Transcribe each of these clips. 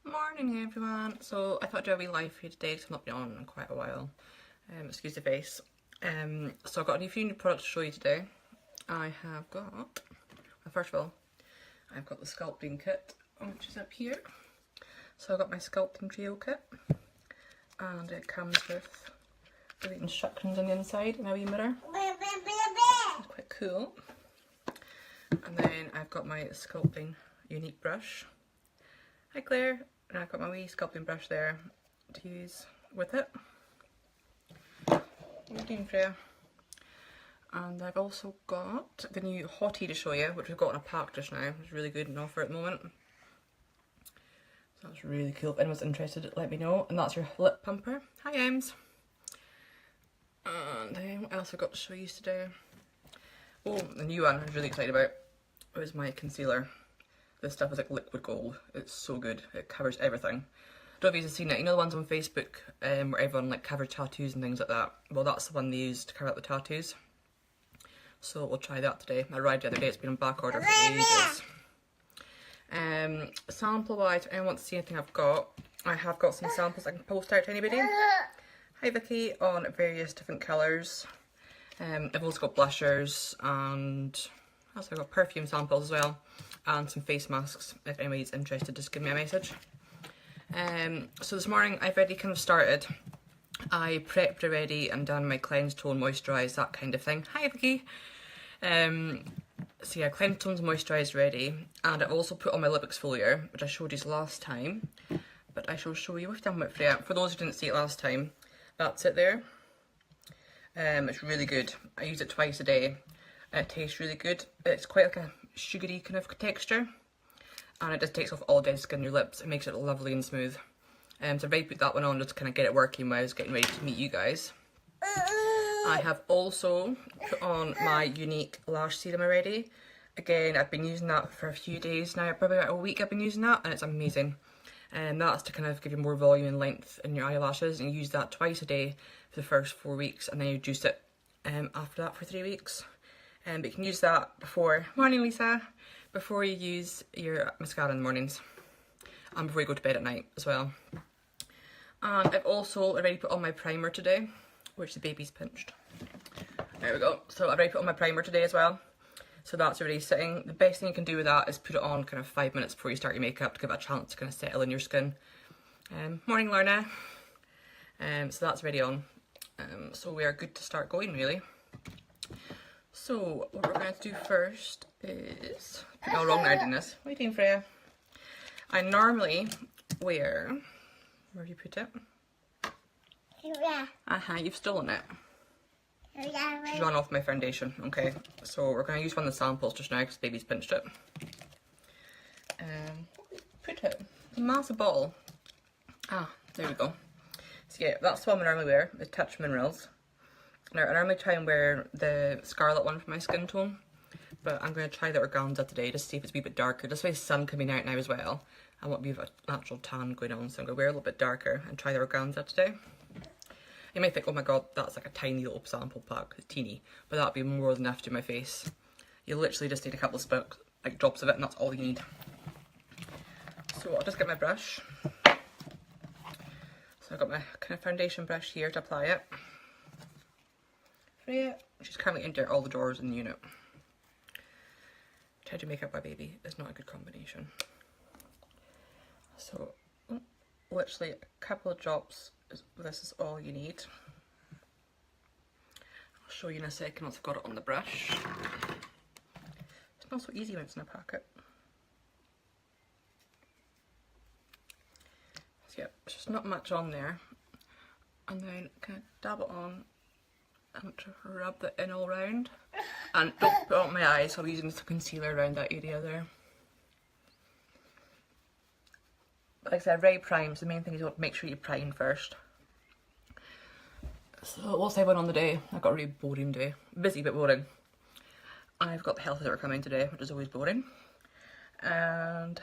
Morning everyone. So I thought I'd do a wee live for you today because I've not been on in quite a while. Excuse the face. So I've got a few new products to show you today. I have got, well, first of all, I've got the sculpting kit, which is up here. So I've got my sculpting trio kit, and it comes with the instructions on the inside and a wee mirror. It's quite cool. And then I've got my sculpting Younique brush. Hi Claire, and I've got my wee sculpting brush there to use with it. What are you doing, Freya? And I've also got the new hottie to show you, which we've got in a pack just now. It's really good and offer at the moment. So that's really cool. If anyone's interested, let me know. And that's your lip pumper. Hi Ems. And then what else I've got to show you today? Oh, the new one I was really excited about was my concealer. This stuff is like liquid gold. It's so good. It covers everything. Don't know if you've seen it. You know the ones on Facebook where everyone like covers tattoos and things like that? Well, that's the one they used to cover up the tattoos. So we'll try that today. I arrived the other day. It's been on back order for ages. Sample wise, if anyone wants to see anything I've got, I have got some samples I can post out to anybody. Hi Vicky, on various different colours. I've also got blushers and also I've got perfume samples as well, and some face masks. If anybody's interested, just give me a message. So this morning I've already kind of started. I prepped already and done my cleanse, tone, moisturise, that kind of thing. Hi Vicky. So yeah, cleanse, tones, moisturise ready, and I've also put on my lip exfoliator, which I showed you last time, but I shall show you with them with Freya. For those who didn't see it last time, that's it there. It's really good. I use it twice a day. It tastes really good. It's quite like a sugary kind of texture, and it just takes off all dead skin on your lips. It makes it lovely and smooth. So I've already put that one on just to kind of get it working when I was getting ready to meet you guys. I have also put on my Younique lash serum already. Again, I've been using that for a few days now, probably about a week I've been using that, and it's amazing. And that's to kind of give you more volume and length in your eyelashes, and you use that twice a day for the first 4 weeks, and then you reduce it after that for 3 weeks. But you can use that before, morning Lisa, before you use your mascara in the mornings, and before you go to bed at night as well. And I've also already put on my primer today, which the baby's pinched. There we go. So I've already put on my primer today as well. So that's already sitting. The best thing you can do with that is put it on kind of 5 minutes before you start your makeup to give it a chance to kind of settle in your skin. Morning Lorna. So that's already on. So we are good to start going really. So what we're going to do first is, no, wrong now doing this. What are you doing, Freya? I normally wear, where have you put it? You've stolen it. She's run off my foundation. Okay, so we're going to use one of the samples just now because baby's pinched it. Put it, it's a massive bottle. There we go. So yeah, that's the one I normally wear, the Touch Minerals. Now I normally try and wear the Scarlet one for my skin tone, but I'm going to try the Organza today just to see if it's a wee bit darker. This way the sun coming out now as well. I want a bit of a natural tan going on, so I'm going to wear a little bit darker and try the Organza today. You might think, oh my god, that's like a tiny little sample pack, it's teeny, but that'd be more than enough to do my face. You literally just need a couple of like drops of it, and that's all you need. So I'll just get my brush. So I've got my kind of foundation brush here to apply it. Freya, she's currently into all the drawers in the unit. Try to make up my baby is not a good combination. So literally a couple of drops. This is all you need. I'll show you in a second once I've got it on the brush. It's not so easy when it's in a packet. So yeah, there's just not much on there. And then kind of dab it on and rub that in all round. And don't put it on my eyes, so I'll be using the concealer around that area there. Like I said, very primed, so the main thing is you want to make sure you prime first. So what's I went on the day? I got a really boring day. Busy but boring. I've got the health visitor coming today, which is always boring. And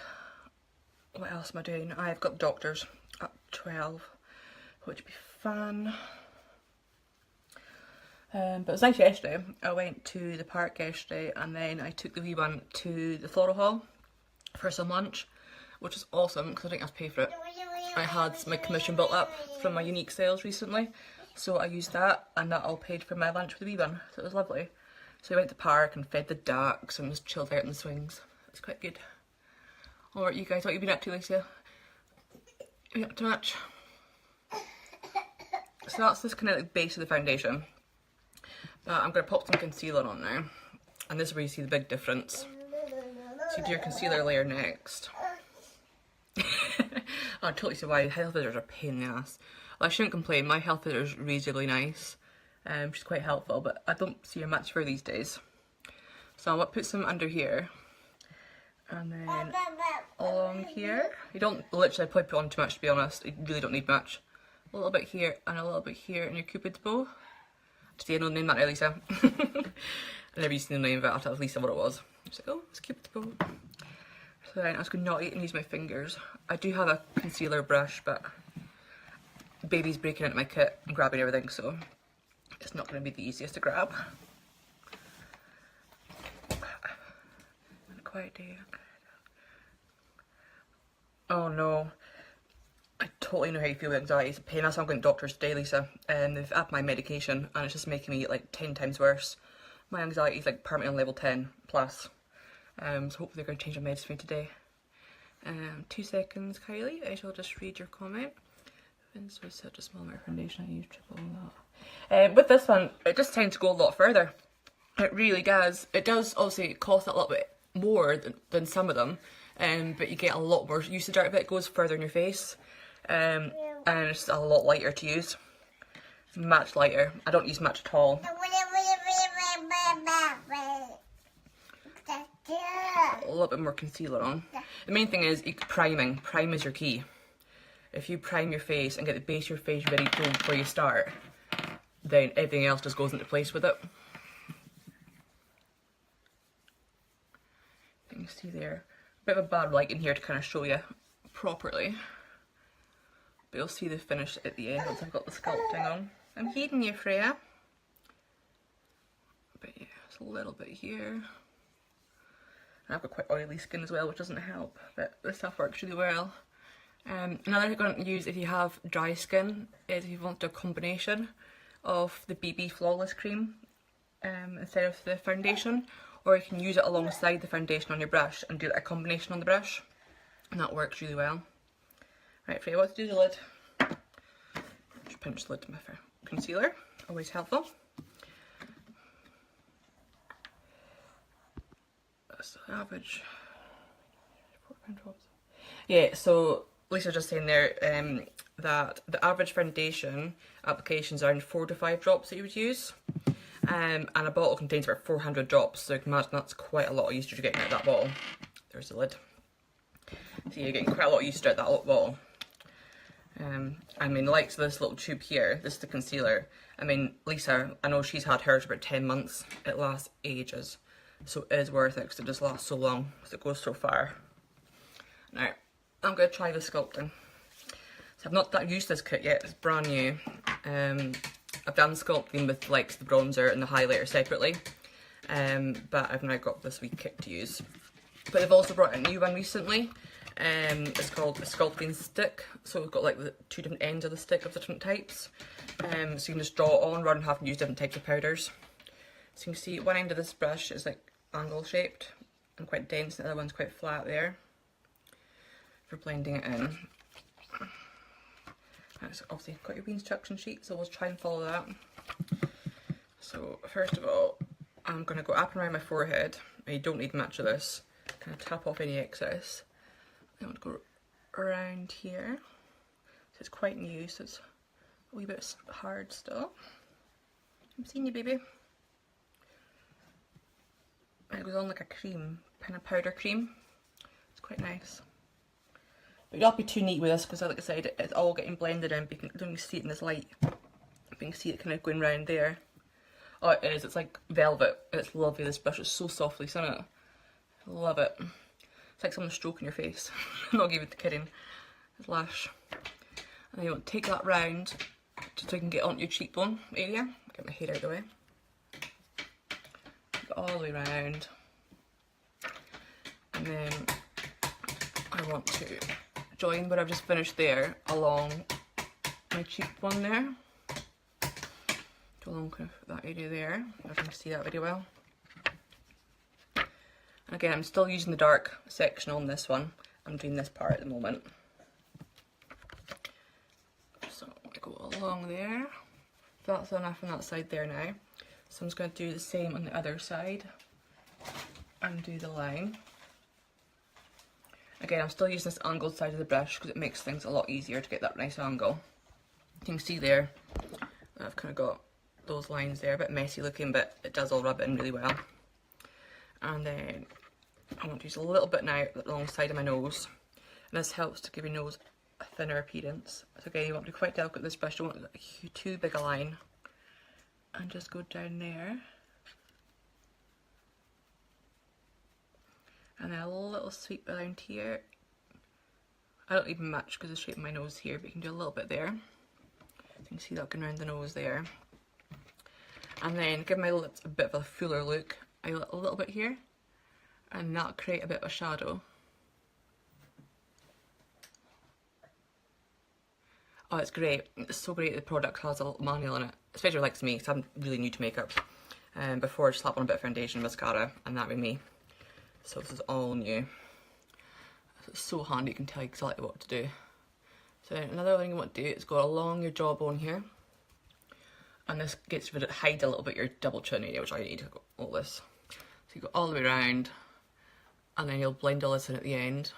what else am I doing? I've got the doctors at 12, which would be fun. But it was nice yesterday. I went to the park yesterday and then I took the wee one to the floral hall for some lunch. which is awesome because I didn't have to pay for it. I had my commission built up from my Younique sales recently, so I used that, and that all paid for my lunch with the wee one, so it was lovely. So we went to the park and fed the ducks and just chilled out in the swings. It's quite good. Alright, you guys, what have you been up to, Lisa? You up to much? So that's this kind of like base of the foundation. But I'm going to pop some concealer on now, and this is where you see the big difference. So you do your concealer layer next. I totally see why health visitors are a pain in the ass. Well, I shouldn't complain, my health visitor is reasonably nice. She's quite helpful, but I don't see her much for these days. So I'll put some under here. And then along here. You don't literally put on too much, to be honest. You really don't need much. A little bit here and a little bit here in your Cupid's bow. Did you know the name that, Lisa? I never used to know the name of it. I told Lisa what it was. I was like, oh, it's Cupid's bow. So then I was going to not eat and use my fingers. I do have a concealer brush, but baby's breaking into my kit and grabbing everything, so it's not going to be the easiest to grab. Quiet day. Oh no. I totally know how you feel with anxiety. It's a pain. That's why I'm going to doctors today, Lisa. They've upped my medication and it's just making me like 10 times worse. My anxiety is like permanently on level 10 plus. So hopefully they're going to change my meds for me today. 2 seconds, Kylie. I shall just read your comment. Vince was such a small amount of foundation. I used triple that. With this one, it just tends to go a lot further. It really does. It does obviously cost a little bit more than some of them, but you get a lot more usage out of it. It goes further in your face, and it's a lot lighter to use. Much lighter. I don't use much at all. A little bit more concealer on. The main thing is priming. Prime is your key. If you prime your face and get the base of your face ready to go before you start, then everything else just goes into place with it. You can see there, a bit of a bad light in here to kind of show you properly. But you'll see the finish at the end once I've got the sculpting on. I'm heeding you, Freya. But yeah, it's a little bit here. And I've got quite oily skin as well, which doesn't help, but this stuff works really well. Another thing you're going to use if you have dry skin is if you want to do a combination of the BB Flawless Cream instead of the foundation, or you can use it alongside the foundation on your brush and do a combination on the brush, and that works really well. Right, Freya, what to do the lid? Just pinch the lid with my concealer, always helpful. That's the average. Yeah, so Lisa's just saying there that the average foundation applications are in 4 to 5 drops that you would use. And a bottle contains about 400 drops, so you can imagine that's quite a lot of usage you're getting out of that bottle. There's the lid. So you're getting quite a lot of usage out of that little bottle. I mean, the likes of this little tube here, this is the concealer. I mean, Lisa, I know she's had hers for about 10 months. It lasts ages. So it is worth it because it just lasts so long, because it goes so far. Now, I'm going to try the sculpting. So I've not used this kit yet, it's brand new. I've done sculpting with like the bronzer and the highlighter separately, but I've now got this wee kit to use. But they've also brought a new one recently. It's called a sculpting stick. So we've got like the 2 different ends of the stick of different types. So you can just draw it on rather than having to use different types of powders. So you can see one end of this brush is like angle shaped and quite dense, and the other one's quite flat there for blending it in. So obviously you've got your wee instruction sheet, so we'll try and follow that. So first of all, I'm going to go up and around my forehead. You don't need much of this. Kind of tap off any excess. I want to go around here. So it's quite new, so it's a wee bit hard still. I'm seeing you, baby. And it goes on like a cream, kind of powder cream. It's quite nice. But you don't have to be too neat with this because, like I said, it's all getting blended in. But you don't even see it in this light. But you can see it kind of going round there. Oh, it is. It's like velvet. It's lovely. This brush is so softly, isn't it? I love it. It's like someone stroking your face. I'm not even kidding. It's lush. And then you want to take that round just so you can get onto your cheekbone area. Get my hair out of the way. Go all the way round. And then I I want to join what I've just finished there along my cheekbone there. Along kind of that area there, if you can see that really well. And again, I'm still using the dark section on this one. I'm doing this part at the moment. So I go along there. That's enough on that side there now. So I'm just going to do the same on the other side and do the line. Again, I'm still using this angled side of the brush because it makes things a lot easier to get that nice angle. You can see there, I've kind of got those lines there, a bit messy looking, but it does all rub in really well. And then I want to use a little bit now along the side of my nose, and this helps to give your nose a thinner appearance. So again, you want to be quite delicate with this brush, you don't want too big a line, and just go down there. And then a little sweep around here. I don't even match because of the shape of my nose here, but you can do a little bit there. You can see that going around the nose there. And then give my lips a bit of a fuller look. I a little bit here, and that'll create a bit of a shadow. Oh, it's great. It's so great the product has a little manual in it. Especially like me, because I'm really new to makeup. Before I just slap on a bit of foundation, mascara, and that would be me. So this is all new. It's so handy, you can tell exactly what to do. So another thing you want to do is go along your jawbone here. And this gets rid of, hide a little bit your double chin area, which I need to go all this. So you go all the way around, and then you'll blend all this in at the end.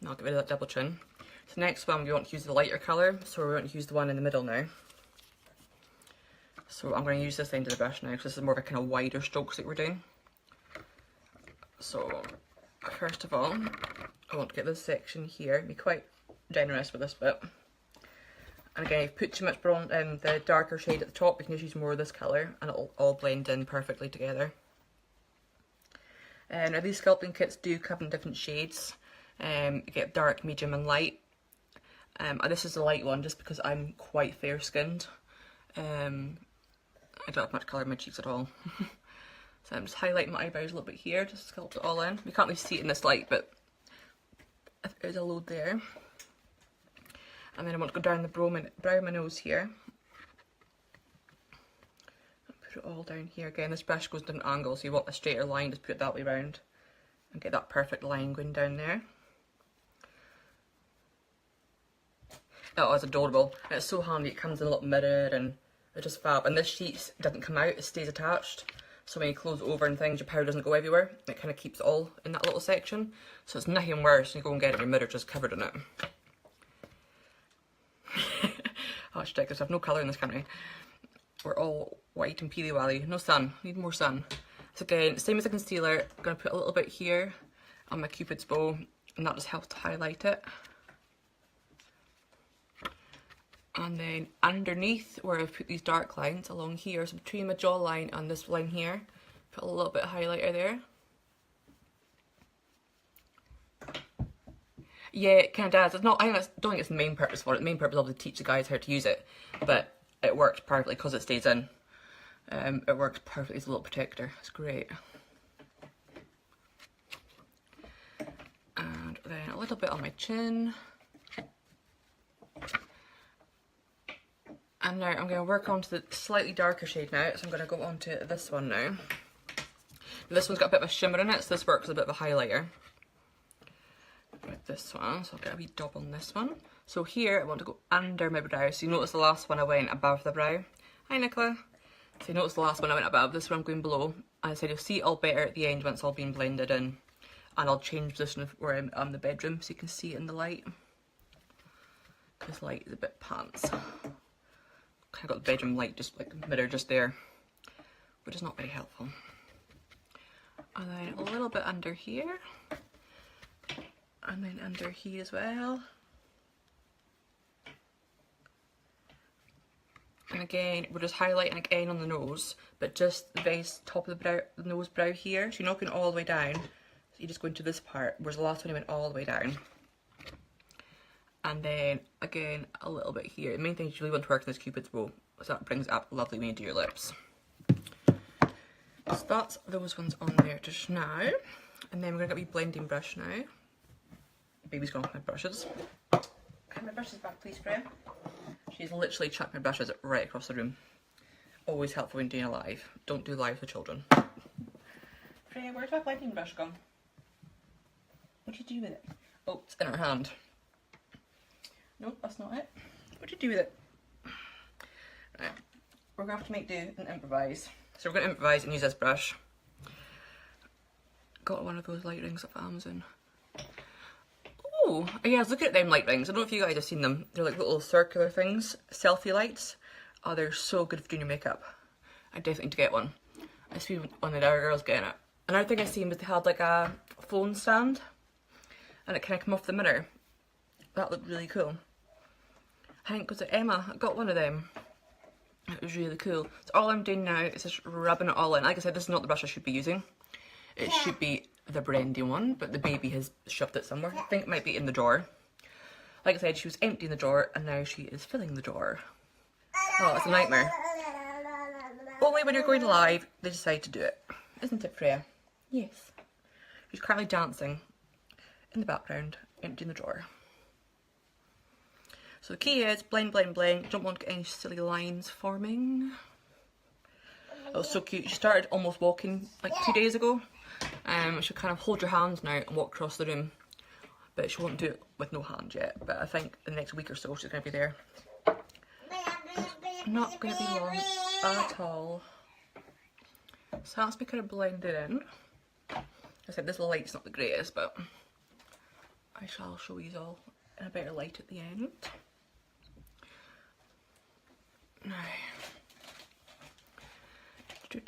And I'll get rid of that double chin. So next one, we want to use the lighter colour, so we want to use the one in the middle now. So I'm going to use this end of the brush now, because this is more of a kind of wider strokes that we're doing. So first of all, I want to get this section here, be quite generous with this bit. And again, if you put too much bronze in the darker shade at the top, you can just use more of this colour and it'll all blend in perfectly together. Now these sculpting kits do come in different shades. You get dark, medium and light. This is the light one just because I'm quite fair skinned. I don't have much colour in my cheeks at all. So I'm just highlighting my eyebrows a little bit here, just to sculpt it all in. You can't really see it in this light, but there's a load there. And then I want to go down the brow of my nose here. Put it all down here. Again, this brush goes different angles, so you want a straighter line, just put it that way round. And get that perfect line going down there. Oh, it's adorable. And it's so handy, it comes in a little mirror and it's just fab. And this sheet doesn't come out, it stays attached. So when you close it over and things, your powder doesn't go everywhere. It kind of keeps it all in that little section. So it's nothing worse than you go and get it in your mirror just covered in it. Oh, it's ridiculous. I have no colour in this country. We're all white and peely wally. No sun. Need more sun. So again, same as the concealer. I'm going to put a little bit here on my Cupid's bow, and that just helps to highlight it. And then underneath, where I've put these dark lines along here, so between my jawline and this line here, put a little bit of highlighter there. Yeah, it kind of does. It's not, I don't think it's the main purpose for it. The main purpose is to teach the guys how to use it, but it works perfectly because it stays in. It works perfectly as a little protector. It's great. And then a little bit on my chin. And now I'm going to work onto the slightly darker shade now, so I'm going to go on to this one now. This one's got a bit of a shimmer in it, so this works as a bit of a highlighter. With this one, so I'll get a wee dab on this one. So here I want to go under my brow, so you notice the last one I went above the brow. Hi Nicola. So you notice the last one I went above, this one I'm going below. And I said you'll see it all better at the end when it's all been blended in. And I'll change position where I'm in the bedroom so you can see it in the light. Because light is a bit pants. Kind of got the bedroom light just like mirror just there, which is not very helpful. And then a little bit under here. And then under here as well. And again, we're just highlighting again on the nose, but just the base top of the brow, the nose brow here. So you're not going all the way down. So you just go into this part, whereas the last one you went all the way down. And then again, a little bit here. The main thing is you really want to work on this Cupid's bow, so that brings it up lovely when you do your lips. So that's those ones on there just now. And then we're going to get a wee blending brush now. Baby's gone with my brushes. Can my brushes back please, Freya? She's literally chucked my brushes right across the room. Always helpful when doing a live. Don't do live with children. Freya, where's my blending brush gone? What did you do with it? Oh, it's in her hand. Nope, that's not it. What did you do with it? Right, we're going to have to make do and improvise. So we're going to improvise and use this brush. Got one of those light rings off Amazon. Oh, yeah, I was looking at them light rings. I don't know if you guys have seen them. They're like little circular things, selfie lights. Oh, they're so good for doing your makeup. I definitely need to get one. I see one of our girls getting it. Another thing I seen was they had like a phone stand and it kind of came off the mirror. That looked really cool. I think was it Emma? I got one of them. It was really cool. So all I'm doing now is just rubbing it all in. Like I said, this is not the brush I should be using. It should be the brandy one, but the baby has shoved it somewhere. I think it might be in the drawer. Like I said, she was emptying the drawer and now she is filling the drawer. Oh, it's a nightmare. Only when you're going live, they decide to do it. Isn't it, Freya? Yes. She's currently dancing in the background, emptying the drawer. So the key is blend, blend, blend. You don't want to get any silly lines forming. That was so cute. She started almost walking like 2 days ago. She'll kind of hold your hands now and walk across the room. But she won't do it with no hand yet. But I think in the next week or so she's going to be there. Not going to be long at all. So that's me kind of blended in. I said this light's not the greatest, but I shall show you all in a better light at the end. Now, just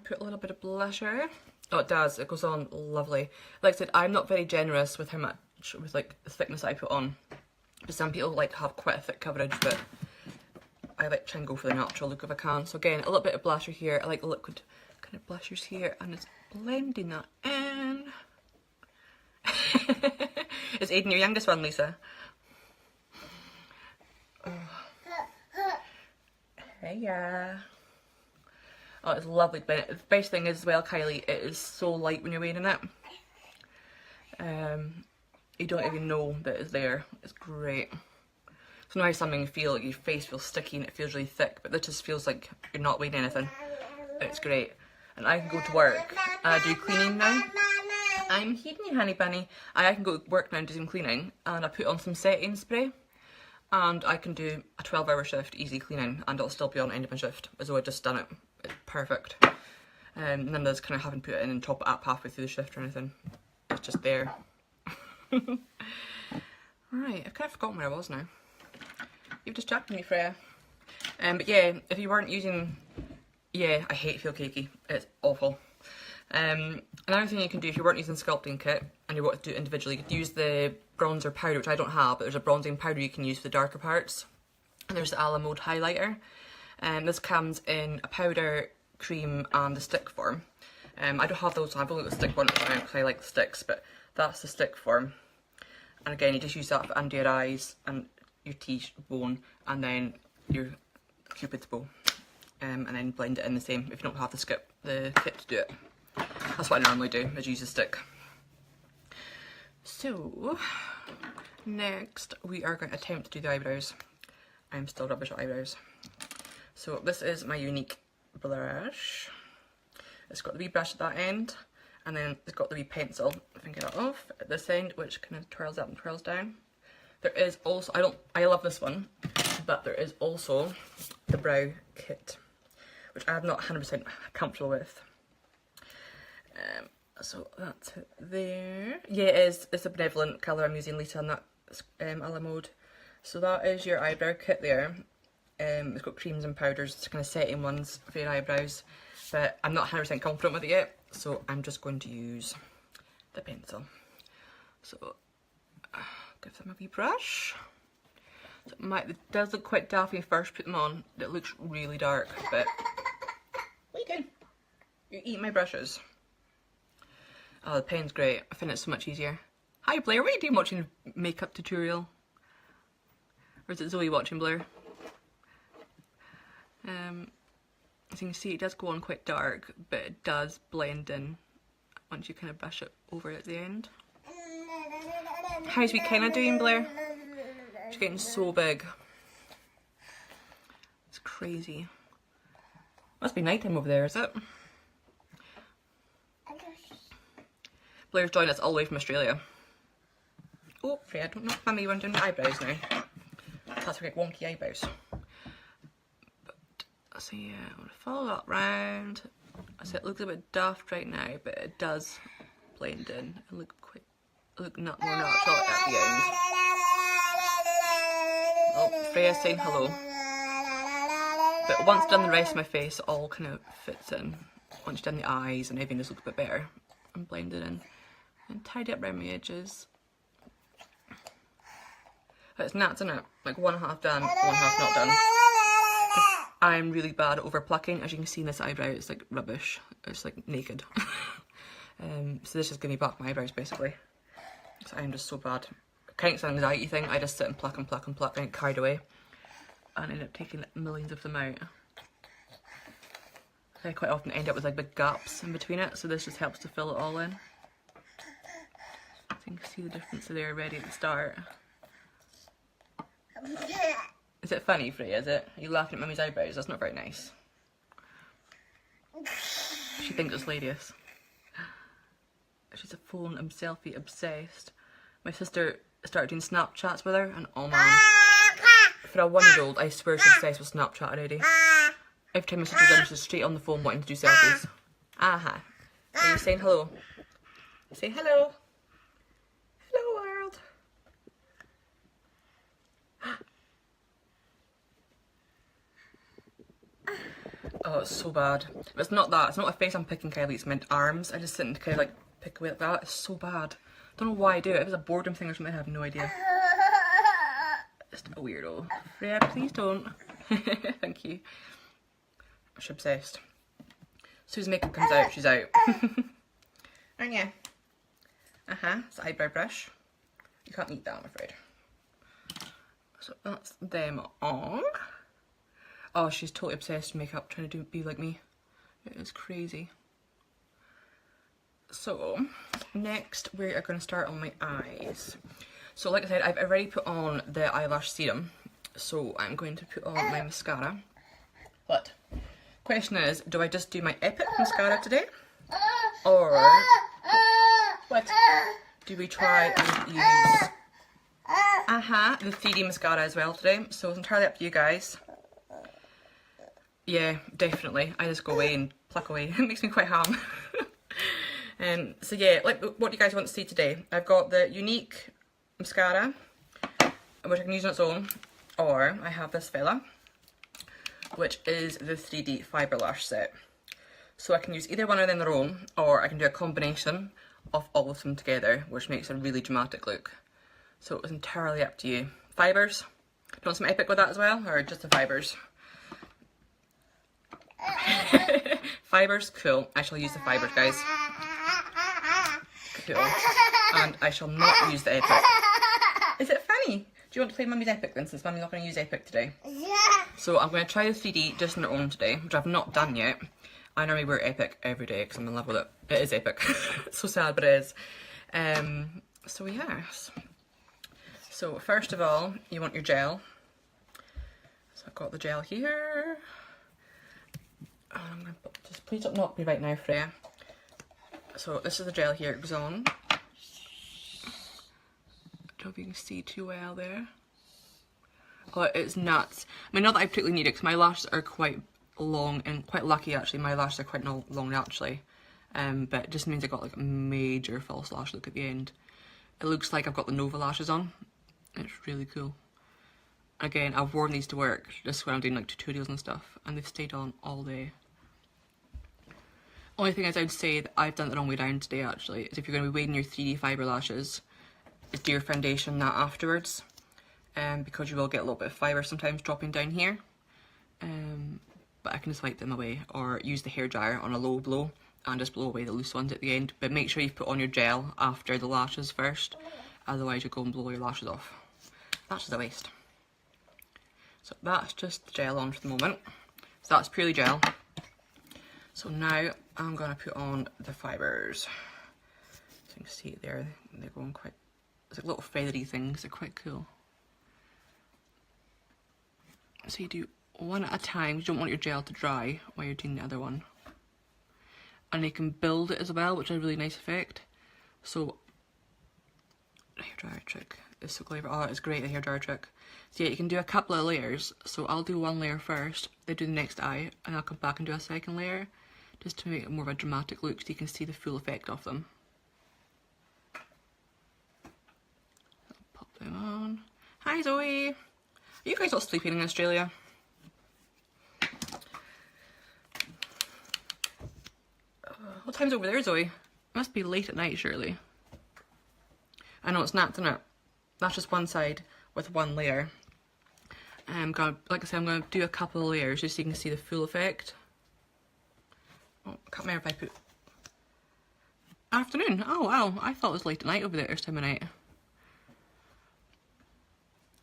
put a little bit of blusher. Oh, it does. It goes on lovely. Like I said, I'm not very generous with how much, with like the thickness I put on. But some people like have quite a thick coverage, but I like try and go for the natural look if I can. So again, a little bit of blusher here. I like the liquid kind of blushers here, and it's blending that in. Is Aiden your youngest one, Lisa? Oh. Hey, yeah. Oh, it's lovely to blend it. The best thing is as well, Kylie, it is so light when you're wearing it. You don't even know that it's there. It's great. So now something you feel like your face feels sticky and it feels really thick, but this just feels like you're not wearing anything. It's great. And I can go to work and I do cleaning now. I'm heating you, honey bunny. I can go to work now and do some cleaning, and I put on some setting spray, and I can do a 12-hour shift easy cleaning, and it'll still be on end of my shift as though I'd just done it. It's perfect. None of this kind of having put it in and top it up halfway through the shift or anything. It's just there. Right, I've kind of forgotten where I was now. You've distracted me, Freya. But yeah, if you weren't using... Yeah, I hate Feel Cakey. It's awful. Another thing you can do if you weren't using sculpting kit and you want to do it individually, you could use the bronzer powder, which I don't have, but there's a bronzing powder you can use for the darker parts. And there's the a la mode highlighter. This comes in a powder, cream and the stick form. I don't have those, I've only got the stick one because I like the sticks, but that's the stick form. And again, you just use that for under your eyes and your T-bone and then your cupid's bow. And then blend it in the same if you don't have the kit to do it. That's what I normally do, is use a stick. So, next we are going to attempt to do the eyebrows. I'm still rubbish at eyebrows. So this is my Younique brush. It's got the wee brush at that end, and then it's got the wee pencil, if I can get it off, at this end, which kind of twirls up and twirls down. There is also, I love this one, but there is also the brow kit, which I'm not 100% comfortable with. So that's it there. Yeah, it is. It's a benevolent colour I'm using, Lisa, and that's a la mode. So that is your eyebrow kit there. It's got creams and powders, it's kind of setting ones for your eyebrows, but I'm not 100% confident with it yet, so I'm just going to use the pencil. So give them a wee brush. So it does look quite daft when you first put them on. It looks really dark, but what are you doing? You're eating my brushes. Oh, the pen's great. I find it so much easier. Hi Blair, what are you doing watching a makeup tutorial? Or is it Zoe watching Blair? As you can see, it does go on quite dark, but it does blend in once you kind of brush it over at the end. How's we kind of doing, Blair? She's getting so big. It's crazy. Must be nighttime over there, is it? Blair's joined us all the way from Australia. Oh, Freya, don't knock Mummy when doing the eyebrows now. That's like wonky eyebrows. But, so yeah, I'm going to follow that round. So it looks a bit daft right now, but it does blend in and look not more natural at the end. Oh, Freya's saying hello. But once done the rest of my face, it all kind of fits in. Once you've done the eyes and everything just looks a bit better and blended in. And tidy up around my edges. It's nuts, isn't it? Like one half done, one half not done. I'm really bad at over plucking. As you can see in this eyebrow, it's like rubbish. It's like naked. So this is giving me back my eyebrows basically. So I'm just so bad. Kind of it's an anxiety thing. I just sit and pluck and pluck and pluck and get carried away. And end up taking millions of them out. I quite often end up with like big gaps in between it. So this just helps to fill it all in. So you can see the difference there already at the start. Is it funny, Freya, is it? Are you laughing at Mummy's eyebrows? That's not very nice. She thinks it's hilarious. She's a phone and selfie obsessed. My sister started doing Snapchats with her and oh man. For a 1-year-old, I swear she's obsessed with Snapchat already. Every time my sister's in, she's straight on the phone wanting to do selfies. Aha. Are you saying hello? Say hello. Hello world. Oh, it's so bad. But it's not that. It's not a face I'm picking, Kylie. It's meant arms. I just sit and kind of like pick away like that. It's so bad. Don't know why I do it. If it's a boredom thing or something, I have no idea. Just a weirdo. Freya, please don't. Thank you. She's obsessed. As soon as makeup comes out, she's out. Aren't you? It's an eyebrow brush. You can't eat that, I'm afraid. So that's them on. Oh, she's totally obsessed with makeup, trying to be like me. It is crazy. So, next we are going to start on my eyes. So like I said, I've already put on the eyelash serum. So I'm going to put on my mascara. What? Question is, do I just do my Epic mascara today? Or what? Do we try and use the 3D mascara as well today? So it's entirely up to you guys. Yeah, definitely. I just go away and pluck away. It makes me quite ham. So yeah, like what do you guys want to see today? I've got the Younique mascara, which I can use on its own, or I have this fella, which is the 3D fibre lash set. So I can use either one of them on their own, or I can do a combination of all of them together, which makes a really dramatic look. So it's entirely up to you. Fibres? Do you want some Epic with that as well, or just the fibres? Fibres? Cool. I shall use the fibres, guys. Cool. And I shall not use the Epic. Is it funny? Do you want to play Mummy's Epic then, since Mummy's not going to use Epic today? Yeah. So I'm going to try the 3D just on their own today, which I've not done yet. I normally wear Epic every day because I'm in love with it. It is epic. It's so sad, but it is. So yes. So first of all, you want your gel. So I've got the gel here. And I'm going to just please don't knock me right now, Freya. So this is the gel here. It goes on. I don't know if you can see too well there. Oh, it's nuts. I mean, not that I particularly need it because my lashes are quite long and quite lucky actually. My lashes are quite long naturally. But it just means I got like a major false lash look at the end. It looks like I've got the Nova lashes on. It's really cool. Again, I've worn these to work just when I'm doing like tutorials and stuff, and they've stayed on all day. Only thing is, I would say that I've done it the wrong way down today actually, is if you're going to be weighing your 3D fibre lashes, is do your foundation that afterwards, because you will get a little bit of fibre sometimes dropping down here. But I can just wipe them away, or use the hairdryer on a low blow and just blow away the loose ones at the end. But make sure you've put on your gel after the lashes first, otherwise you'll go and blow your lashes off. That's just a waste. So that's just the gel on for the moment. So that's purely gel. So now I'm going to put on the fibres. you can see it there, they're going quite, it's like little feathery things, they're quite cool. So you do one at a time, you don't want your gel to dry while you're doing the other one. And you can build it as well, which is a really nice effect. So, hairdryer trick is so clever. Oh, it's great, the hairdryer trick. So yeah, you can do a couple of layers. So I'll do one layer first, then do the next eye, and I'll come back and do a second layer, just to make it more of a dramatic look so you can see the full effect of them. I'll pop them on. Hi Zoe! Are you guys all sleeping in Australia? What time's over there, Zoe? It must be late at night, surely. I know it's not, isn't it? That's just one side with one layer. I'm gonna, like I said, I'm gonna do a couple of layers just so you can see the full effect. Oh, I can't remember if I put afternoon. Oh wow, I thought it was late at night over there this time of night.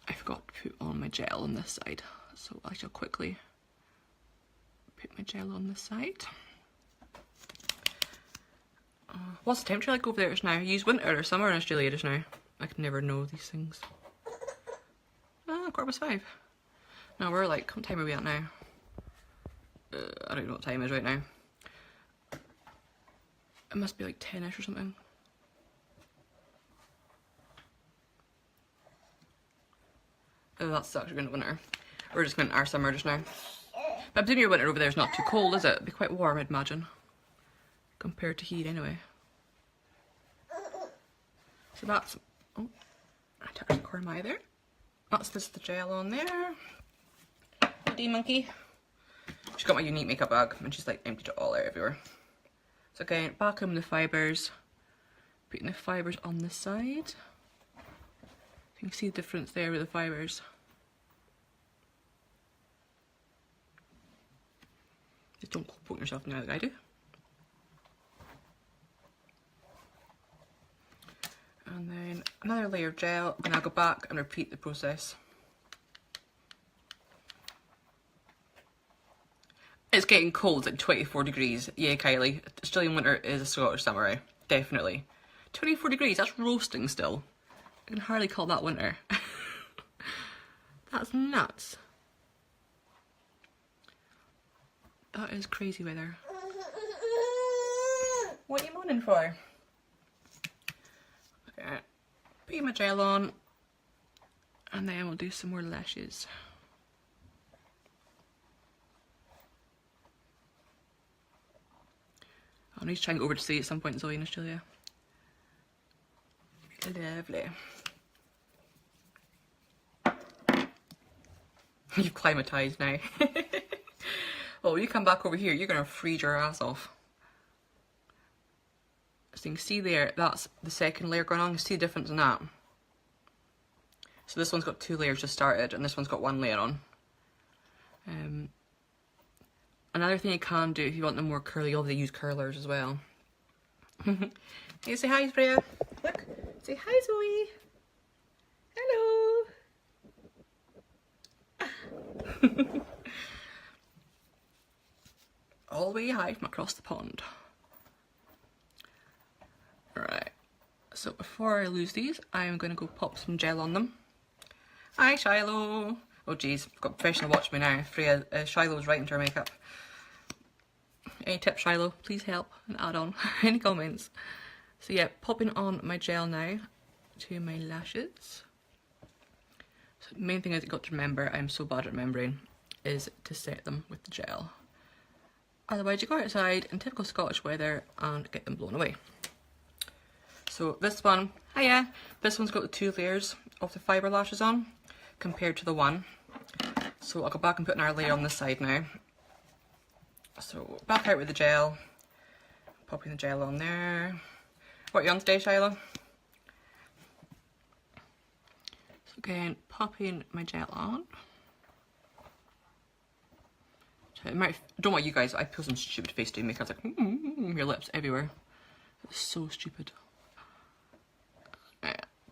I forgot to put on my gel on this side, so I shall quickly put my gel on this side. What's the temperature like over there just now? You use winter or summer in Australia just now? I can never know these things. Ah, 5:15. No, we're like, what time are we at now? I don't know what time it is right now. It must be like 10ish or something. Oh, that's actually going to winter. We're just going to our summer just now. But I'm assuming your winter over there is not too cold, is it? It'd be quite warm, I'd imagine. Compared to here, anyway. So that's... Oh, I touched the corner of my eye there. That's just the gel on there. Good monkey. She's got my Younique makeup bag and she's like emptied it all out everywhere. So again, back in the fibres. Putting the fibres on the side. You can see the difference there with the fibres. Just don't poke yourself in the eye like I do. And then another layer of gel, and I'll go back and repeat the process. It's getting cold, it's like 24 degrees. Yeah, Kylie, Australian winter is a Scottish summer, eh? Definitely. 24 degrees, that's roasting still. I can hardly call that winter. That's nuts. That is crazy weather. What are you moaning for? Okay, put my gel on, and then we'll do some more lashes. I'll need to try and go over to see at some point, Zoe, in Australia. Lovely. You've climatised now. Well, when you come back over here, you're going to freeze your ass off. So you can see there, that's the second layer going on. You can see the difference in that. So this one's got 2 layers just started, and this one's got 1 layer on. Another thing you can do if you want them more curly, obviously use curlers as well. Hey, say hi, Freya. Look, say hi, Zoe. Hello. All the way hi from across the pond. Right, so before I lose these, I'm going to go pop some gel on them. Hi, Shiloh. Oh geez, I've got a professional watching me now. Freya, Shiloh's right into her makeup. Any tips, Shiloh? Please help and add on. Any comments? So yeah, popping on my gel now to my lashes. So the main thing I've got to remember, I'm so bad at remembering, is to set them with the gel. Otherwise you go outside in typical Scottish weather and get them blown away. So this one, hiya, this one's got the 2 layers of the fibre lashes on compared to the 1. So I'll go back and put another layer on this side now. So back out with the gel, popping the gel on there. What are you on today, Shiloh? So again, popping my gel on. So it might, I don't know what you guys, I feel some stupid face doing makeup. It's like, your lips everywhere. It's so stupid.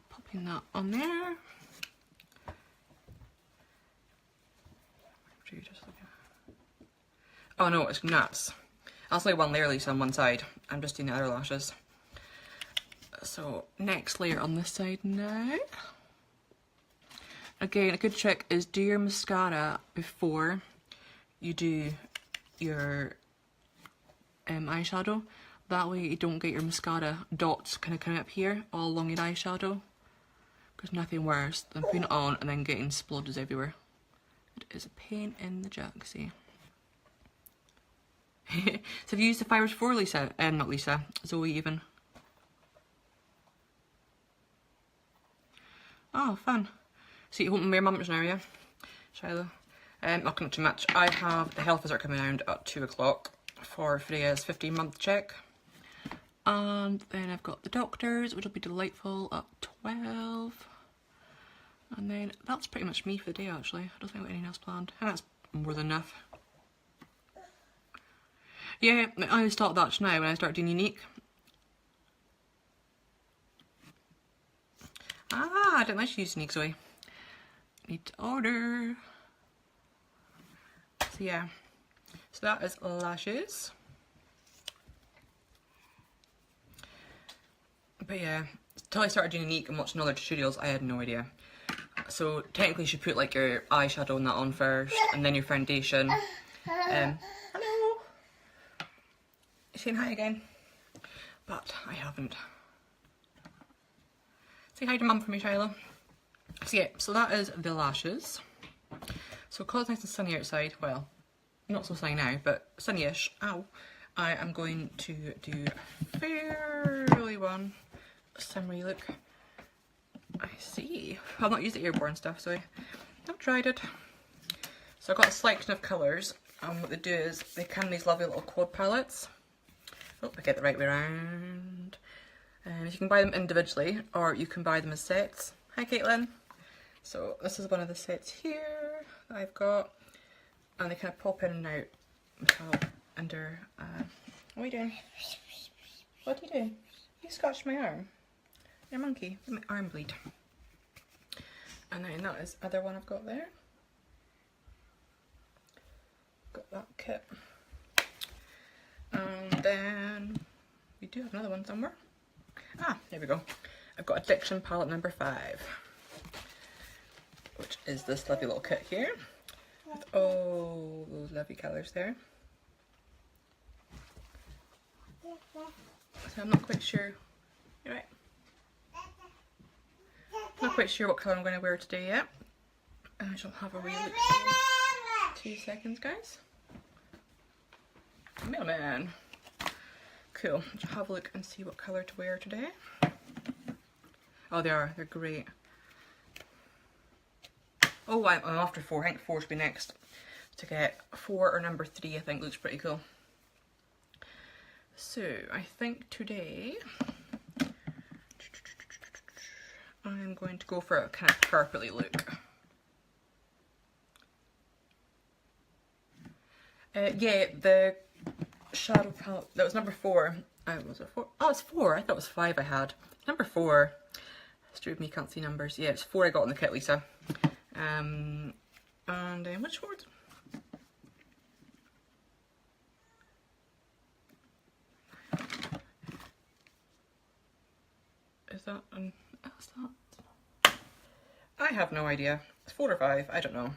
Popping that on there. Oh no, it's nuts. That's only 1 layer, Lisa, on one side. I'm just doing the other lashes. So next layer on this side now. Again, a good trick is do your mascara before you do your eyeshadow. That way you don't get your mascara dots kind of coming up here all along your eyeshadow. Because nothing worse than putting it on and then getting splodges everywhere. It is a pain in the jack, see. So have you used the fibres before, Lisa? Not Lisa, Zoe even. Oh, fun. So you want your mum's now, yeah? Shiloh? Not too much. I have the health visitor coming around at 2 o'clock for Freya's 15-month check. And then I've got the doctors, which will be delightful, at 12. And then that's pretty much me for the day, actually. I don't think I've got anything else planned. And that's more than enough. Yeah, I always start that now when I start doing Younique. Ah, I didn't like to use Younique, Zoe. Need to order. So yeah, so that is lashes. But yeah, until I started doing Younique and watching other tutorials, I had no idea. So technically you should put like your eyeshadow and that on first, and then your foundation. Hello! You saying hi again? But I haven't. Say hi to Mum for me, Shiloh. So yeah, so that is the lashes. So because it's nice and sunny outside, well, not so sunny now, but sunny-ish, ow, I am going to do a fairly one summery look. I see. I've not used the airborne stuff, so I've tried it. So I've got a selection of colours, and what they do is they come in these lovely little quad palettes. Oh, I get the right way around. And you can buy them individually, or you can buy them as sets. Hi Caitlin. So this is one of the sets here that I've got, and they kind of pop in and out under. What are you doing? What are you doing? You scratched my arm. You're a monkey. My arm bleed. And then that is the other one I've got there. Got that kit. And then we do have another one somewhere. Ah, there we go. I've got Addiction palette number 5, which is this lovely little kit here with all those lovely colours there. So I'm not quite sure. You're right. Not quite sure what colour I'm going to wear today yet. I shall have a wee look. 2 seconds, guys. Mailman. Cool. I'll have a look and see what colour to wear today. Oh, they are. They're great. Oh, I'm after 4. I think 4 should be next. To get 4 or number 3, I think looks pretty cool. So, I think today I'm going to go for a kind of purpley look. Yeah, the shadow palette, that was number 4. Was it 4? Oh, it's 4. I thought it was 5 I had. Number 4. Stupid me, can't see numbers. Yeah, it's 4 I got in the kit, Lisa. And which word? Is that is that? I have no idea. It's 4 or 5, I don't know.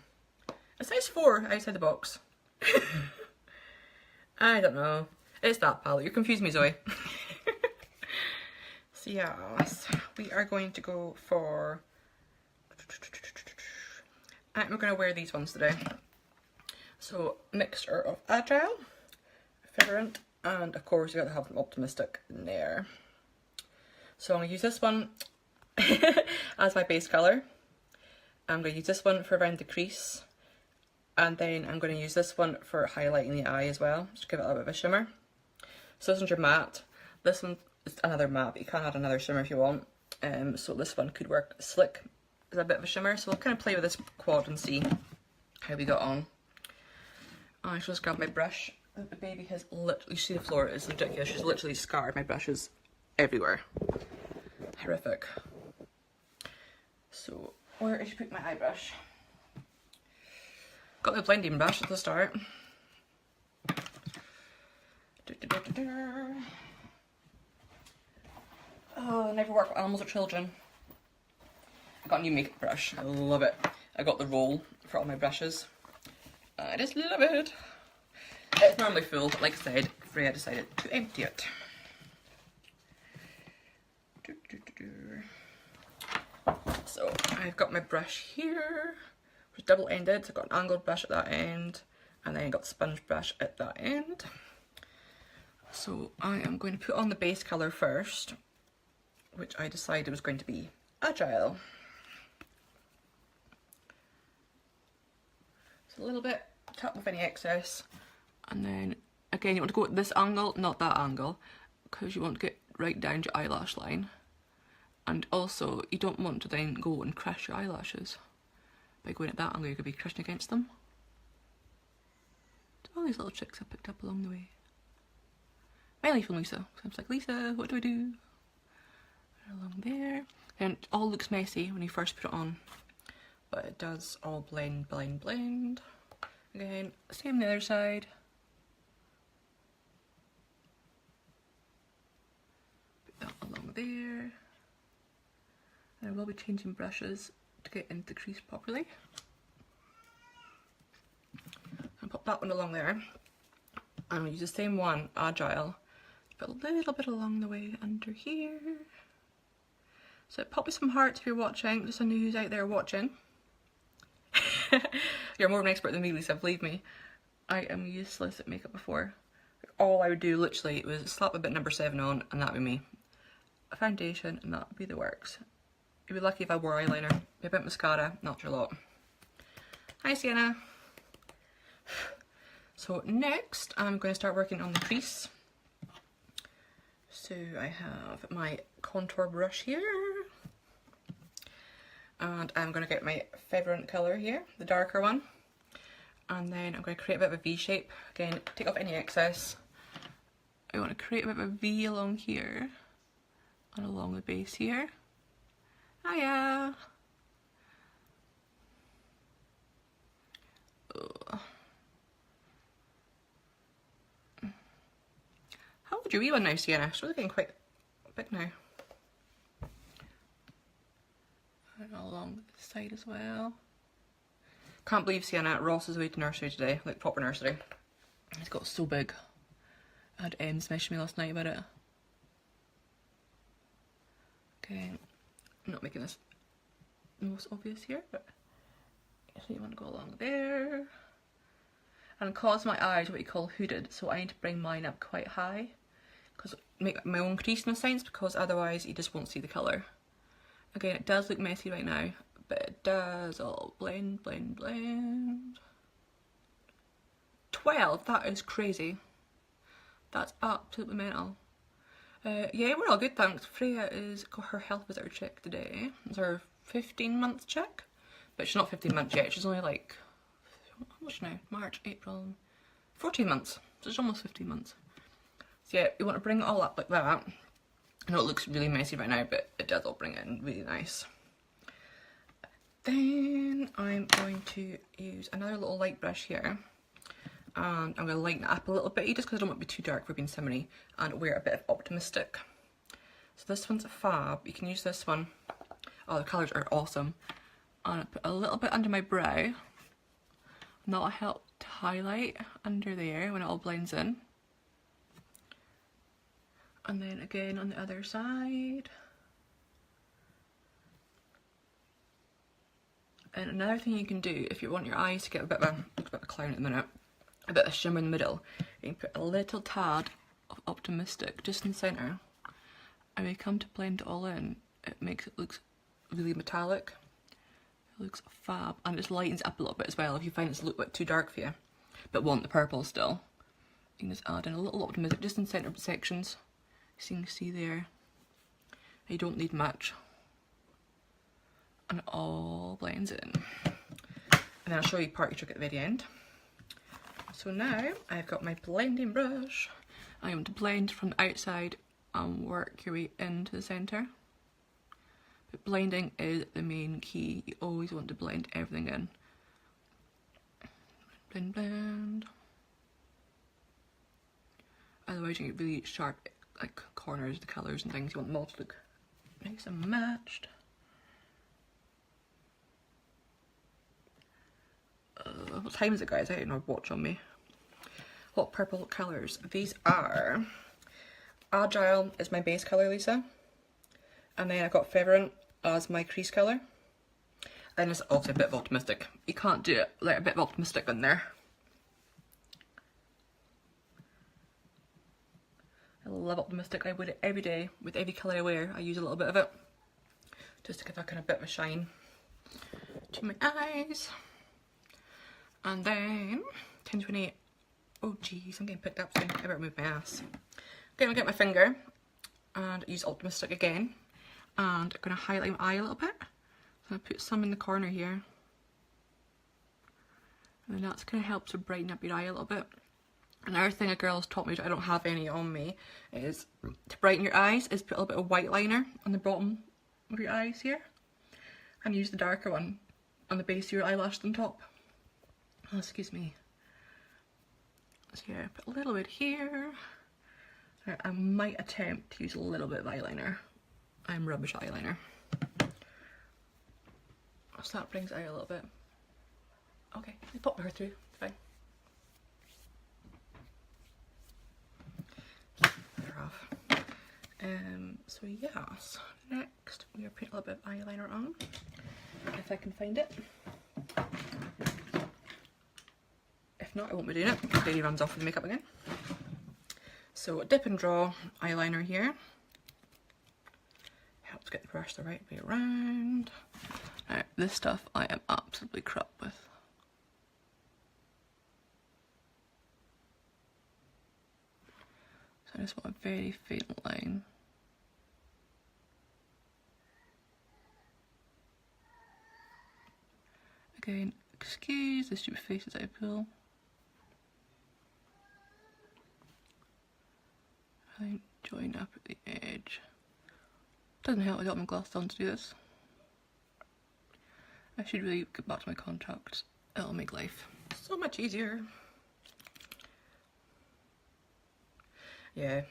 It says 4 outside the box. I don't know. It's that palette. You're confusing me, Zoe. So yes, we are going to go for. I'm going to wear these ones today. So mixture of Agile, Figurant, and of course you got to have an Optimistic in there. So I'm going to use this one as my base colour. I'm going to use this one for around the crease. And then I'm going to use this one for highlighting the eye as well, just to give it a little bit of a shimmer. So this one's your matte. This one is another matte, but you can add another shimmer if you want. So this one could work slick as a bit of a shimmer. So we'll kind of play with this quad and see how we got on. I shall just grab my brush. The baby has literally, you see the floor, it's ridiculous. She's literally scarred my brushes everywhere. Horrific. So where did you put my eye brush? Got the blending brush at the start. Oh, I never work with animals or children. I got a new makeup brush. I love it. I got the roll for all my brushes. I just love it. It's normally full, but like I said, Freya decided to empty it. So I've got my brush here, which is double-ended. So I've got an angled brush at that end, and then I got the sponge brush at that end. So I am going to put on the base colour first, which I decided was going to be Agile. So a little bit, tap off any excess, and then again you want to go at this angle, not that angle, because you want to get right down to your eyelash line. And also you don't want to then go and crush your eyelashes. By going at that angle, you're going to be crushing against them. So all these little tricks I picked up along the way. Mainly from Lisa. So I was like, Lisa, what do I do? Along there. And it all looks messy when you first put it on, but it does all blend, blend, blend. Again, same on the other side. Put that along there. And I will be changing brushes to get into the crease properly. And pop that one along there. And I'll use the same one, Agile. Put a little bit along the way under here. So pop me some hearts if you're watching, just so I know who's out there watching. You're more of an expert than me, Lisa, believe me. I am useless at makeup before. All I would do literally was slap a bit number 7 on and that'd be me. A foundation and that would be the works. You'd be lucky if I wore eyeliner. Maybe a bit mascara, not your lot. Hi Sienna. So next I'm going to start working on the crease. So I have my contour brush here, and I'm going to get my Febrant colour here, the darker one, and then I'm going to create a bit of a V shape. Again, take off any excess. I want to create a bit of a V along here and along the base here. Hiya! Ugh. How old are you one now, Sienna? It's really getting quite big now. And along the side as well. Can't believe Sienna, Ross is away to nursery today, like proper nursery. He's got so big. I had Ems message me last night about it. Okay, I'm not making this the most obvious here, but so you want to go along there. And cause my eyes what you call hooded, so I need to bring mine up quite high. Because make my own crease in a sense, because otherwise you just won't see the colour. Again, it does look messy right now, but it does all blend, blend, blend. 12, that is crazy. That's absolutely mental. Yeah, we're all good, thanks. Freya is got her health visitor check today. It's her 15-month check, but she's not 15 months yet. She's only like, how much now? March, April, 14 months. So it's almost 15 months. So yeah, you want to bring it all up like that. I know it looks really messy right now, but it does all bring it in really nice. Then I'm going to use another little light brush here. And I'm going to lighten it up a little bit, just because I don't want it to be too dark for being summery, and wear a bit of Optimistic. So this one's a fab. You can use this one. Oh, the colours are awesome. And I put a little bit under my brow. And that'll help to highlight under there when it all blends in. And then again on the other side. And another thing you can do if you want your eyes to get a bit of a, looks a bit of a clown at the minute, a bit of shimmer in the middle, you can put a little tad of Optimistic just in the centre. And when you come to blend it all in, it makes it look really metallic. It looks fab, and it just lightens up a little bit as well if you find it's a little bit too dark for you, but want the purple still. You can just add in a little Optimistic just in centre sections. So you can see there, you don't need much, and it all blends in. And then I'll show you party trick at the very end. So now I've got my blending brush. I want to blend from the outside and work your way into the centre. But blending is the main key. You always want to blend everything in. Blend, blend. Otherwise you get really sharp like corners, the colours and things. You want them all to look Nice and matched. What time is it, guys? I don't know, watch on me. What purple colours? These are Agile is my base colour, Lisa. And then I've got Fervent as my crease colour. And it's also a bit of Optimistic. You can't do it without a bit of Optimistic in there. I love Optimistic. I wear it every day. With every colour I wear, I use a little bit of it. Just to give a kind of bit of a shine to my eyes. And then 1028. Oh geez, I'm getting picked up soon. I better move my ass. Okay, I'll get my finger and use Optimistic again. And I'm going to highlight my eye a little bit. So I'm going to put some in the corner here. And then that's going to help to brighten up your eye a little bit. Another thing a girl has taught me, which I don't have any on me, is to brighten your eyes, is put a little bit of white liner on the bottom of your eyes here. And use the darker one on the base of your eyelash on top. Oh, excuse me. So yeah, put a little bit here. I might attempt to use a little bit of eyeliner. I'm rubbish at eyeliner. So that brings it out a little bit. Okay, let's pop her through, it's fine. Put her off. So yes, next we are putting a little bit of eyeliner on, if I can find it. If not, I won't be doing it, because Baby runs off with the makeup again. So dip and draw eyeliner here. Helps get the brush the right way around. Now, this stuff I am absolutely crap with. So I just want a very faint line. Again, excuse the stupid faces I pull. I join up at the edge. Doesn't help I got my glass on to do this. I should really get back to my contacts. It'll make life so much easier. Yeah,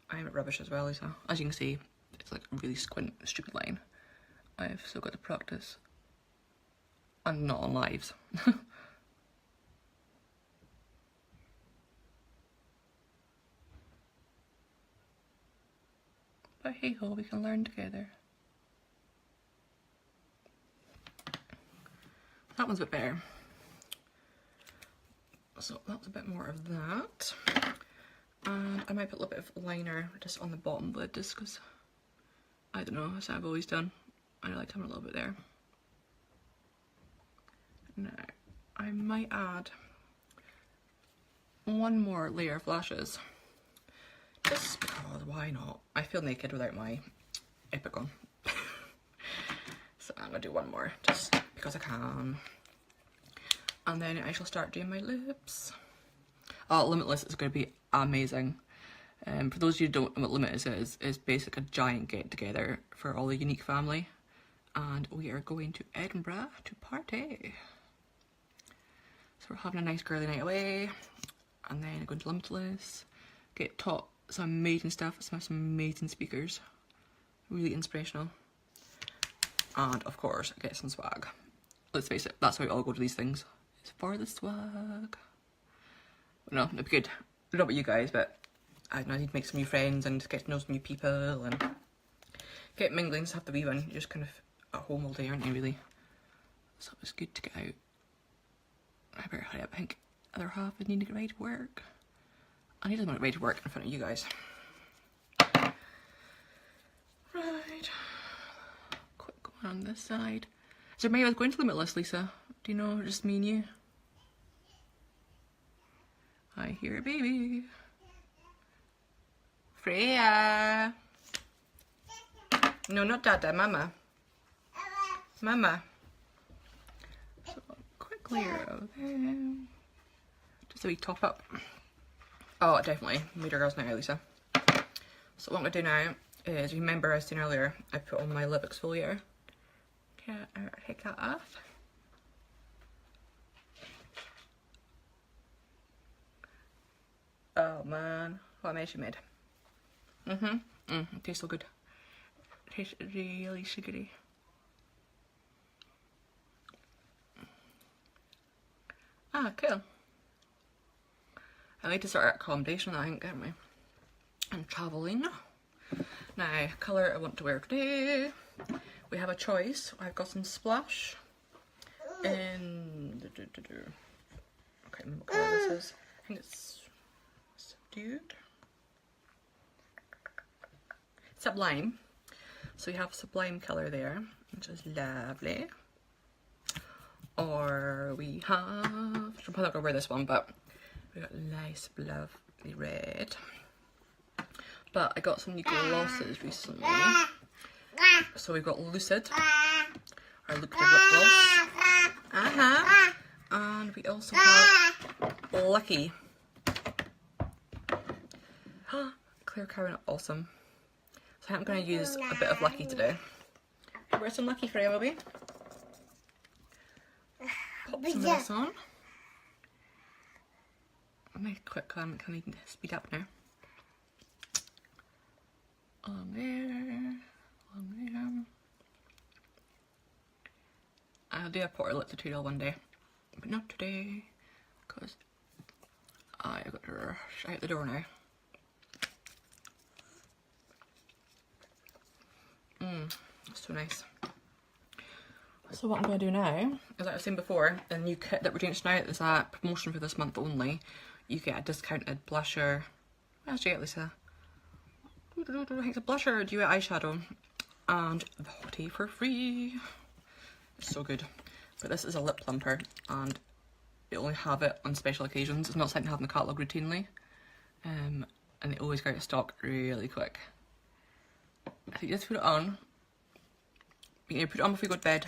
I'm rubbish as well, Lisa. As you can see, it's like a really stupid line. I've still got to practice. And not on lives. But hey ho, we can learn together. That one's a bit better. So that's a bit more of that. And I might put a little bit of liner just on the bottom lid, just because, I don't know, that's what I've always done. I like having a little bit there. Now, I might add one more layer of lashes. Just because, why not? I feel naked without my Epic on. So I'm gonna do one more, just because I can. And then I shall start doing my lips. Oh, Limitless is going to be amazing. For those of you who don't know what Limitless is basically a giant get together for all the Younique family. And we are going to Edinburgh to party. So we're having a nice girly night away. And then going to Limitless. Get taught some amazing stuff, some amazing speakers. Really inspirational. And of course, get some swag. Let's face it, that's why we all go to these things. It's for the swag. But no, it'd be good. I don't know about you guys, but I don't know, I need to make some new friends and get to know some new people and get mingling, just have the wee one. You're just kind of at home all day, aren't you, really? So it's good to get out. I better hurry up. I think the other half would need to get ready to work. I need to get ready to work in front of you guys. Right. Quick one on this side. Is there maybe I was going to Limitless, Lisa? Do you know, just me and you? I hear a baby. Freya. No, not Dada, Mama. Mama. So a quick layer of them. Just a wee top up. Oh, definitely. Made our girls now, Lisa. So what I'm going to do now is, remember I was saying earlier, I put on my lip exfoliator. Okay, I'll take that off. Oh man, what a mess you made. It tastes so good. tastes really sugary. Ah, cool. I need to start accommodation, I think, don't we? And travelling. Now, colour I want to wear today. We have a choice. I've got some Splash in... I can't remember what colour this is. I think it's Subdued. Sublime. So we have Sublime colour there, which is lovely. Or we have... I'm probably not going to wear this one, but we got nice, lovely red. But I got some new glosses recently. So we've got Lucid, our Lucid lip gloss. And we also have Lucky. Clear Currant, awesome. So I'm going to use a bit of Lucky today. Where's some Lucky for you, Bobby? Pop some of this on. I'll make a quick comment, can I speed up now? On there, on there. I'll do a porter lip tutorial one day, but not today, because I've got to rush out the door now. So nice. So what I'm going to do now, as I was saying before, the new kit that we're doing tonight is a promotion for this month only. You get a discounted blusher. What else do you get, Lisa? I think it's a blusher, duet eyeshadow, and the hottie for free. It's so good. But this is a lip plumper, and they only have it on special occasions. It's not something to have in the catalogue routinely. And they always go out of stock really quick. I think you just put it on. You can put it on before you go to bed,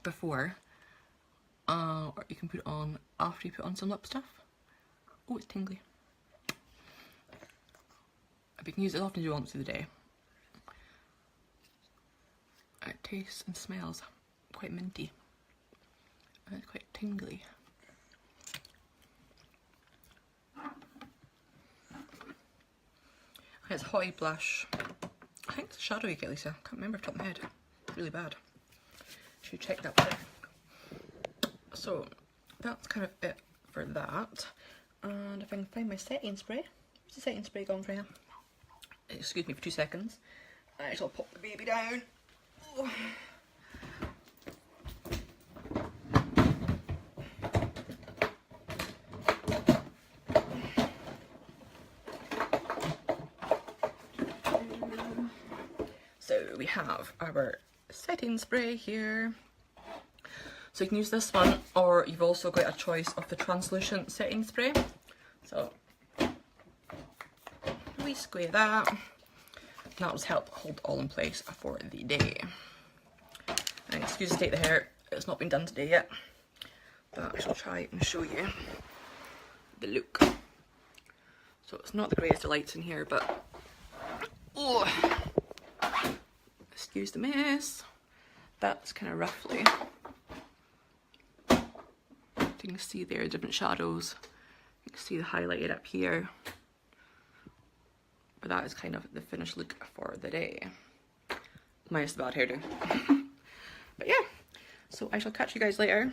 before, or you can put it on after you put on some lip stuff. Oh, it's tingly. But you can use it as often as you want through the day. It tastes and smells quite minty, and it's quite tingly. And it's Hottie Blush. I think it's a shadow you get, Lisa. I can't remember off the top of my head. It's really bad. Should check that out. So that's kind of it for that. And if I can find my setting spray. Where's the setting spray gone for you? Excuse me for 2 seconds. I shall pop the baby down. Oh. So we have our setting spray here. So you can use this one, or you've also got a choice of the translucent setting spray. So we square that. And that will help hold all in place for the day. And excuse the state of the hair, it's not been done today yet, but I shall try and show you the look. So it's not the greatest of lights in here, but oh, excuse the mess. That's kind of roughly. You can see there different shadows. You can see the highlighted up here. But that is kind of the finished look for the day. Minus the bad hairdo. But yeah, so I shall catch you guys later.